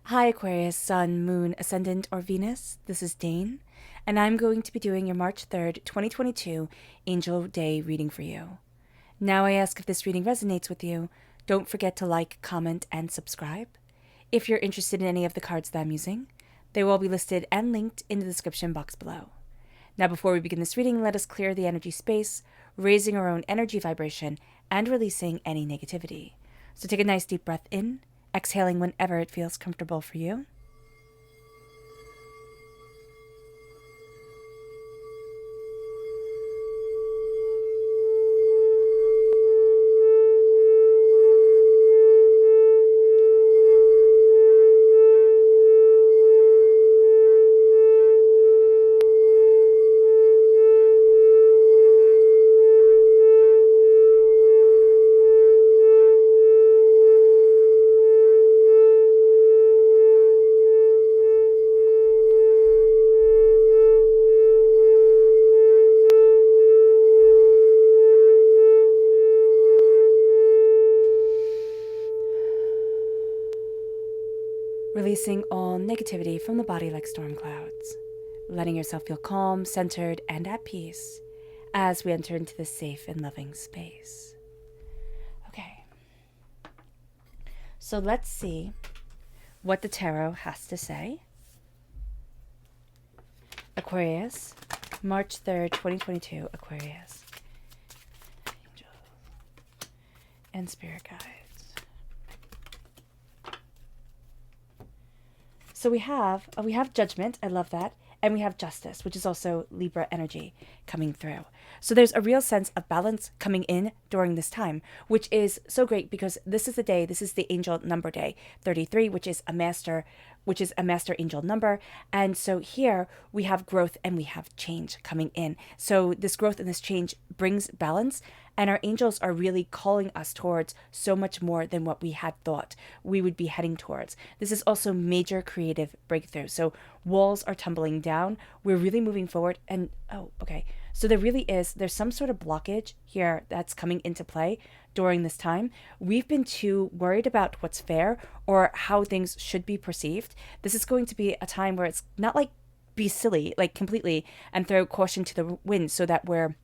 Hi Aquarius, Sun, Moon, Ascendant, or Venus. This is Dane, and I'm going to be doing your March 3rd, 2022 Angel Day reading for you. Now I ask if this reading resonates with you, don't forget to like, comment, and subscribe. If you're interested in any of the cards that I'm using, they will be listed and linked in the description box below. Now before we begin this reading, let us clear the energy space, raising our own energy vibration and releasing any negativity. So take a nice deep breath in, exhaling whenever it feels comfortable for you. Releasing all negativity from the body like storm clouds, letting yourself feel calm, centered, and at peace as we enter into this safe and loving space. Okay, so let's see what the tarot has to say. Aquarius, March 3rd, 2022, Aquarius. Angel and spirit guides. So we have judgment, I love that, and we have justice, which is also Libra energy coming through. So there's a real sense of balance coming in during this time, which is so great because this is the angel number day, 33, which is a master angel number. And so here we have growth and we have change coming in. So this growth and this change brings balance, and our angels are really calling us towards so much more than what we had thought we would be heading towards. This is also major creative breakthrough. So walls are tumbling down. We're really moving forward. And so there's some sort of blockage here that's coming into play during this time. We've been too worried about what's fair or how things should be perceived. This is going to be a time where it's not like be silly, like completely, and throw caution to the wind so that we're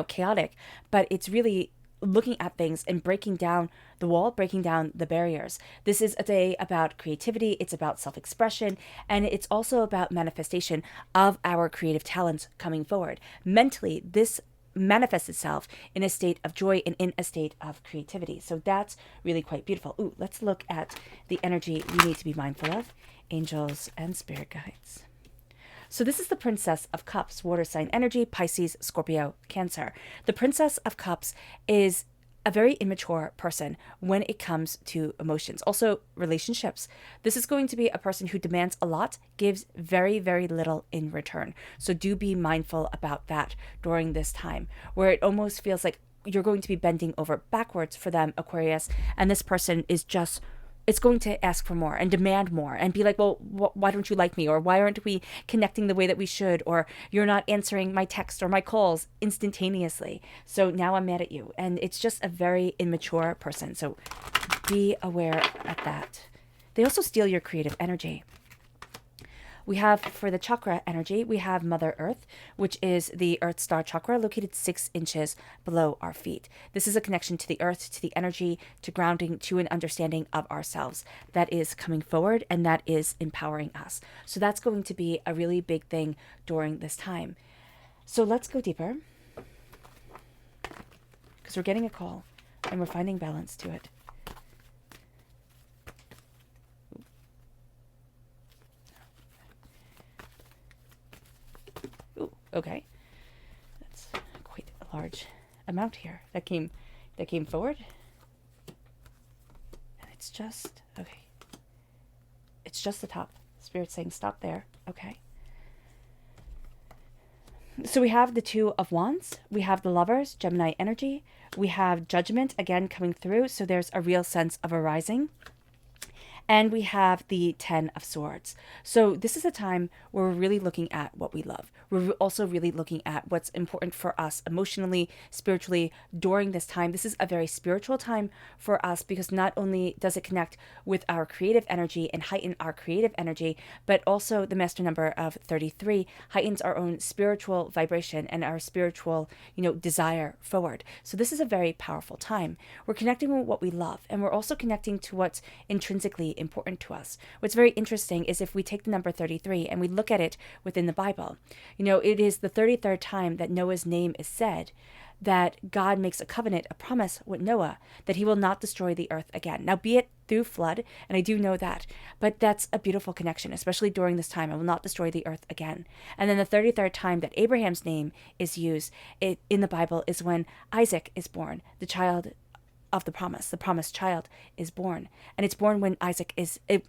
chaotic, but it's really looking at things and breaking down the wall, breaking down the barriers. This is a day about creativity, it's about self-expression, and it's also about manifestation of our creative talents coming forward. Mentally, this manifests itself in a state of joy and in a state of creativity. So that's really quite beautiful. Ooh, let's look at the energy we need to be mindful of. Angels and spirit guides. So this is the Princess of Cups, water sign energy, Pisces, Scorpio, Cancer. The Princess of Cups is a very immature person when it comes to emotions. Also, relationships. This is going to be a person who demands a lot, gives very, very little in return. So do be mindful about that during this time, where it almost feels like you're going to be bending over backwards for them, Aquarius, and this person is just it's going to ask for more and demand more and be like, well, why don't you like me? Or why aren't we connecting the way that we should? Or you're not answering my text or my calls instantaneously. So now I'm mad at you. And it's just a very immature person. So be aware of that. They also steal your creative energy. We have, for the chakra energy, we have Mother Earth, which is the Earth Star chakra located 6 inches below our feet. This is a connection to the earth, to the energy, to grounding, to an understanding of ourselves that is coming forward and that is empowering us. So that's going to be a really big thing during this time. So let's go deeper, because we're getting a call and we're finding balance to it. Okay, that's quite a large amount here that came forward, and it's just okay. It's just the top. Spirit saying stop there. Okay. So we have the Two of Wands. We have the Lovers, Gemini energy. We have Judgment again coming through. So there's a real sense of arising. And we have the 10 of Swords. So this is a time where we're really looking at what we love. We're also really looking at what's important for us emotionally, spiritually during this time. This is a very spiritual time for us because not only does it connect with our creative energy and heighten our creative energy, but also the master number of 33 heightens our own spiritual vibration and our spiritual, desire forward. So this is a very powerful time. We're connecting with what we love, and we're also connecting to what's intrinsically important to us. What's very interesting is if we take the number 33 and we look at it within the Bible, it is the 33rd time that Noah's name is said, that God makes a covenant, a promise with Noah, that he will not destroy the earth again. Now, be it through flood, and I do know that, but that's a beautiful connection, especially during this time. I will not destroy the earth again. And then the 33rd time that Abraham's name is used in the Bible is when Isaac is born, the child of the promised child is born. And it's born when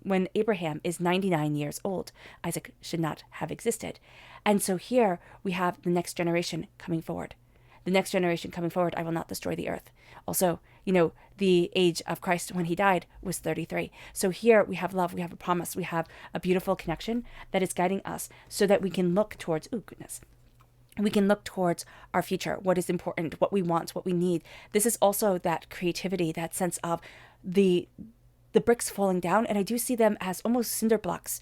when Abraham is 99 years old. Isaac should not have existed. And so here we have the next generation coming forward. The next generation coming forward, I will not destroy the earth. Also, the age of Christ when he died was 33. So here we have love, we have a promise, we have a beautiful connection that is guiding us so that we can look towards, we can look towards our future, what is important, what we want, what we need. This is also that creativity, that sense of the bricks falling down, and I do see them as almost cinder blocks,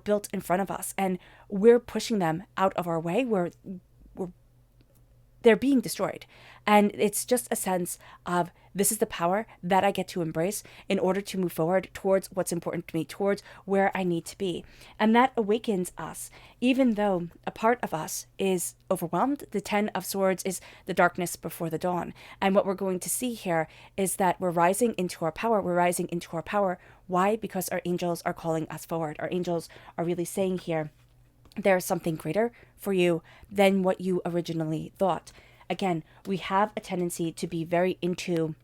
built in front of us, and we're pushing them out of our way. They're being destroyed. And it's just a sense of this is the power that I get to embrace in order to move forward towards what's important to me, towards where I need to be. And that awakens us, even though a part of us is overwhelmed. The 10 of Swords is the darkness before the dawn. And what we're going to see here is that we're rising into our power. We're rising into our power. Why? Because our angels are calling us forward. Our angels are really saying here, there's something greater for you than what you originally thought. Again, we have a tendency to be very into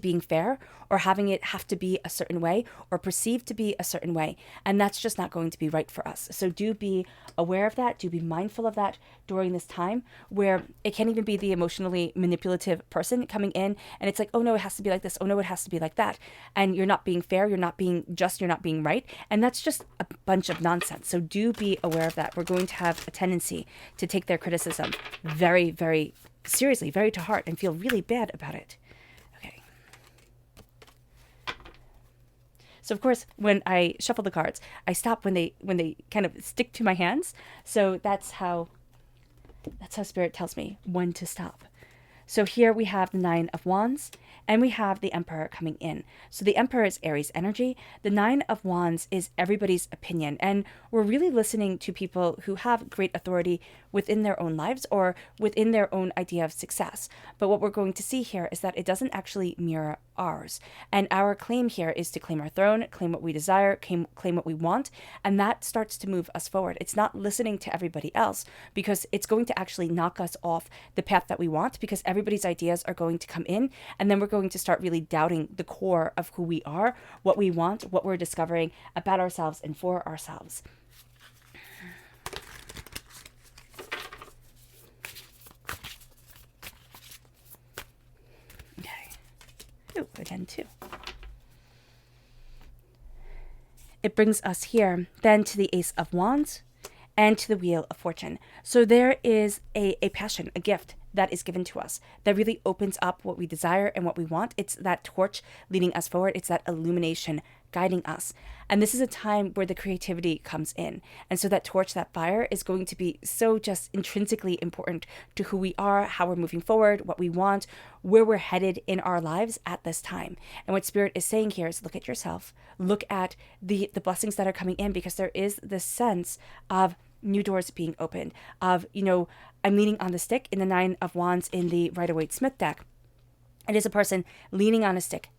being fair, or having it have to be a certain way or perceived to be a certain way. And that's just not going to be right for us. So do be aware of that. Do be mindful of that during this time where it can't even be the emotionally manipulative person coming in and it's like, oh no, it has to be like this. Oh no, it has to be like that. And you're not being fair. You're not being just, you're not being right. And that's just a bunch of nonsense. So do be aware of that. We're going to have a tendency to take their criticism very, very seriously, very to heart, and feel really bad about it. So of course, when I shuffle the cards, I stop when they kind of stick to my hands. So that's how Spirit tells me when to stop. So here we have the 9 of Wands, and we have the Emperor coming in. So the Emperor is Aries energy. The 9 of Wands is everybody's opinion. And we're really listening to people who have great authority within their own lives or within their own idea of success. But what we're going to see here is that it doesn't actually mirror ours. And our claim here is to claim our throne, claim what we desire, claim what we want. And that starts to move us forward. It's not listening to everybody else, because it's going to actually knock us off the path that we want, because everybody's ideas are going to come in, and then we're going to start really doubting the core of who we are, what we want, what we're discovering about ourselves and for ourselves. Okay. Ooh, again, 2. It brings us here then to the Ace of Wands and to the Wheel of Fortune. So there is a passion, a gift that is given to us that really opens up what we desire and what we want. It's that torch leading us forward. It's that illumination guiding us. And this is a time where the creativity comes in. And so that torch, that fire, is going to be so just intrinsically important to who we are, how we're moving forward, what we want, where we're headed in our lives at this time. And what Spirit is saying here is look at yourself, look at the blessings that are coming in, because there is this sense of new doors being opened, of, I'm leaning on the stick in the 9 of Wands in the Rider-Waite-Smith deck. It is a person leaning on a stick,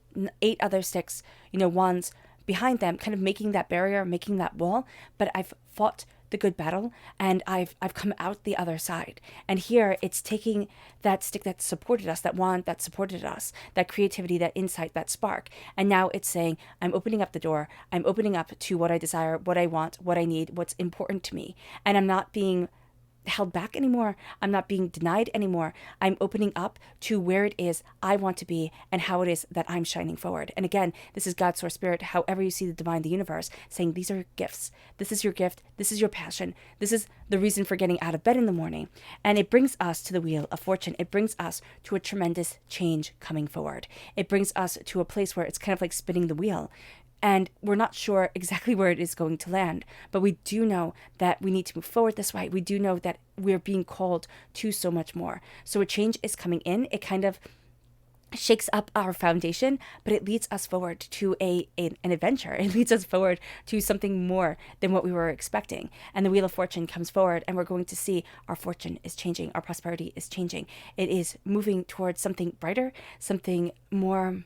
8 other sticks, wands behind them, kind of making that barrier, making that wall. But I've fought the good battle and I've come out the other side. And here it's taking that stick that supported us, that wand that supported us, that creativity, that insight, that spark. And now it's saying, I'm opening up the door. I'm opening up to what I desire, what I want, what I need, what's important to me. And I'm not being held back anymore. I'm not being denied anymore. I'm opening up to where it is I want to be and how it is that I'm shining forward. And again, this is God, Source, Spirit, however you see the divine, the universe, saying these are gifts. This is your gift. This is your passion. This is the reason for getting out of bed in the morning. And it brings us to the Wheel of Fortune. It brings us to a tremendous change coming forward. It brings us to a place where it's kind of like spinning the wheel. And we're not sure exactly where it is going to land, but we do know that we need to move forward this way. We do know that we're being called to so much more. So a change is coming in. It kind of shakes up our foundation, but it leads us forward to an adventure. It leads us forward to something more than what we were expecting. And the Wheel of Fortune comes forward, and we're going to see our fortune is changing. Our prosperity is changing. It is moving towards something brighter, something more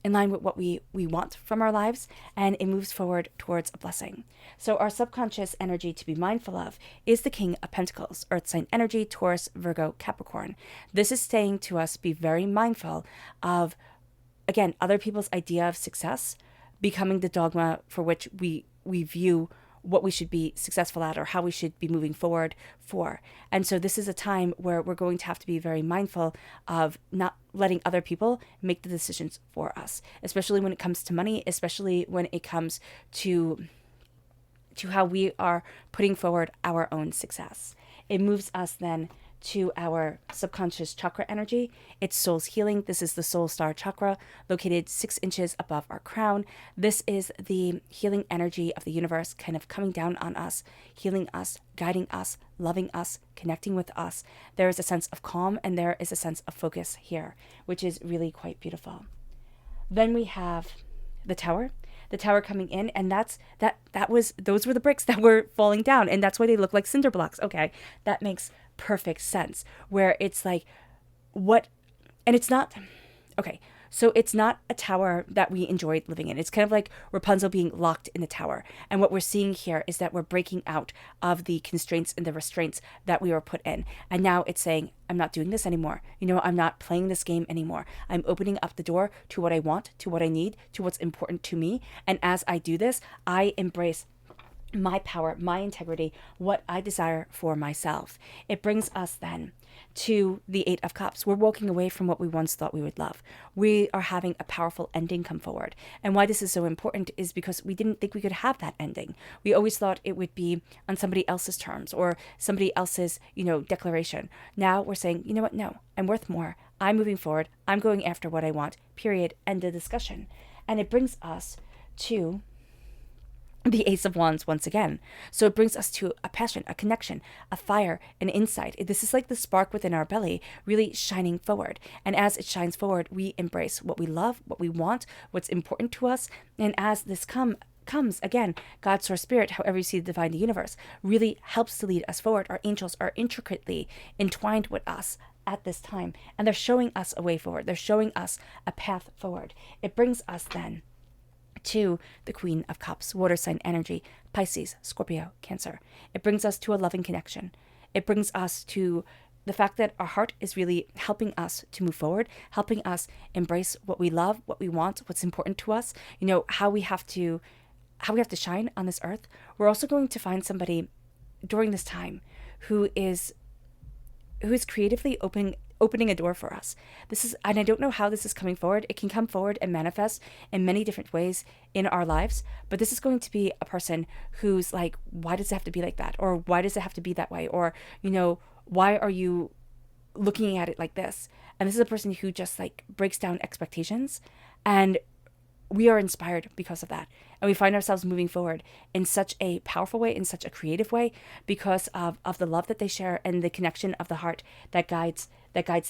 in line with what we want from our lives, and it moves forward towards a blessing. So our subconscious energy to be mindful of is the King of Pentacles, Earth sign energy, Taurus, Virgo, Capricorn. This is saying to us, be very mindful of, again, other people's idea of success becoming the dogma for which we view what we should be successful at or how we should be moving forward for. And so this is a time where we're going to have to be very mindful of not letting other people make the decisions for us, especially when it comes to money, especially when it comes to how we are putting forward our own success. It moves us then to our subconscious chakra energy. It's soul's healing. This is the soul star chakra located 6 inches above our crown. This is the healing energy of the universe kind of coming down on us, healing us, guiding us, loving us, connecting with us. There is a sense of calm and there is a sense of focus here, which is really quite beautiful. Then we have the Tower. The Tower coming in, and those were the bricks that were falling down, and that's why they look like cinder blocks. Okay, that makes perfect sense. Where it's like, what, and it's not, okay, so it's not a tower that we enjoyed living in. It's kind of like Rapunzel being locked in the tower. And what we're seeing here is that we're breaking out of the constraints and the restraints that we were put in. And now it's saying, I'm not doing this anymore. I'm not playing this game anymore. I'm opening up the door to what I want, to what I need, to what's important to me. And as I do this, I embrace my power, my integrity, what I desire for myself. It brings us then to the 8 of Cups. We're walking away from what we once thought we would love. We are having a powerful ending come forward. And why this is so important is because we didn't think we could have that ending. We always thought it would be on somebody else's terms or somebody else's, declaration. Now we're saying, you know what? No, I'm worth more. I'm moving forward. I'm going after what I want. Period. End of discussion. And it brings us to the Ace of Wands once again. So it brings us to a passion, a connection, a fire, an insight. This is like the spark within our belly really shining forward. And as it shines forward, we embrace what we love, what we want, what's important to us. And as this comes again, God, Source, Spirit, however you see the divine, the universe, really helps to lead us forward. Our angels are intricately entwined with us at this time. And they're showing us a way forward. They're showing us a path forward. It brings us then to the Queen of Cups, water sign energy, Pisces, Scorpio, Cancer. It brings us to a loving connection. It brings us to the fact that our heart is really helping us to move forward, helping us embrace what we love, what we want, what's important to us, how we have to shine on this earth. We're also going to find somebody during this time who is creatively opening a door for us. And I don't know how this is coming forward. It can come forward and manifest in many different ways in our lives, but this is going to be a person who's like, why does it have to be like that? Or why does it have to be that way? Or, why are you looking at it like this? And this is a person who just like breaks down expectations, and we are inspired because of that. And we find ourselves moving forward in such a powerful way, in such a creative way, because of the love that they share and the connection of the heart that guides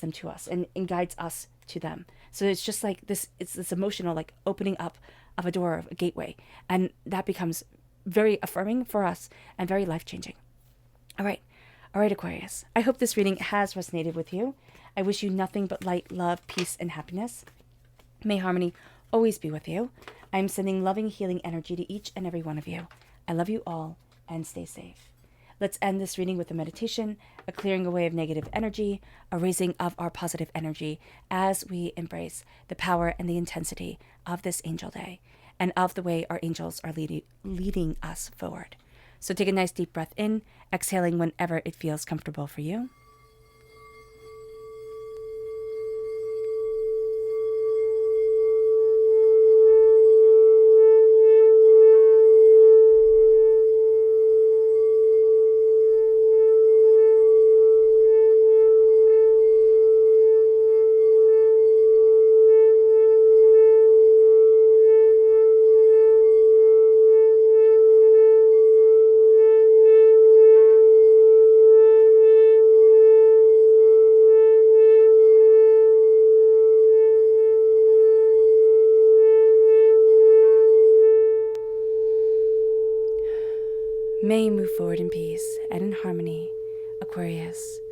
them to us and guides us to them. So it's just like this, it's this emotional like opening up of a door, of a gateway. And that becomes very affirming for us and very life-changing. All right, Aquarius. I hope this reading has resonated with you. I wish you nothing but light, love, peace, and happiness. May harmony always be with you. I'm sending loving, healing energy to each and every one of you. I love you all, and stay safe. Let's end this reading with a meditation, a clearing away of negative energy, a raising of our positive energy as we embrace the power and the intensity of this angel day and of the way our angels are leading us forward. So take a nice deep breath in, exhaling whenever it feels comfortable for you. May you move forward in peace and in harmony, Aquarius,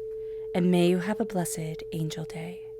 and may you have a blessed angel day.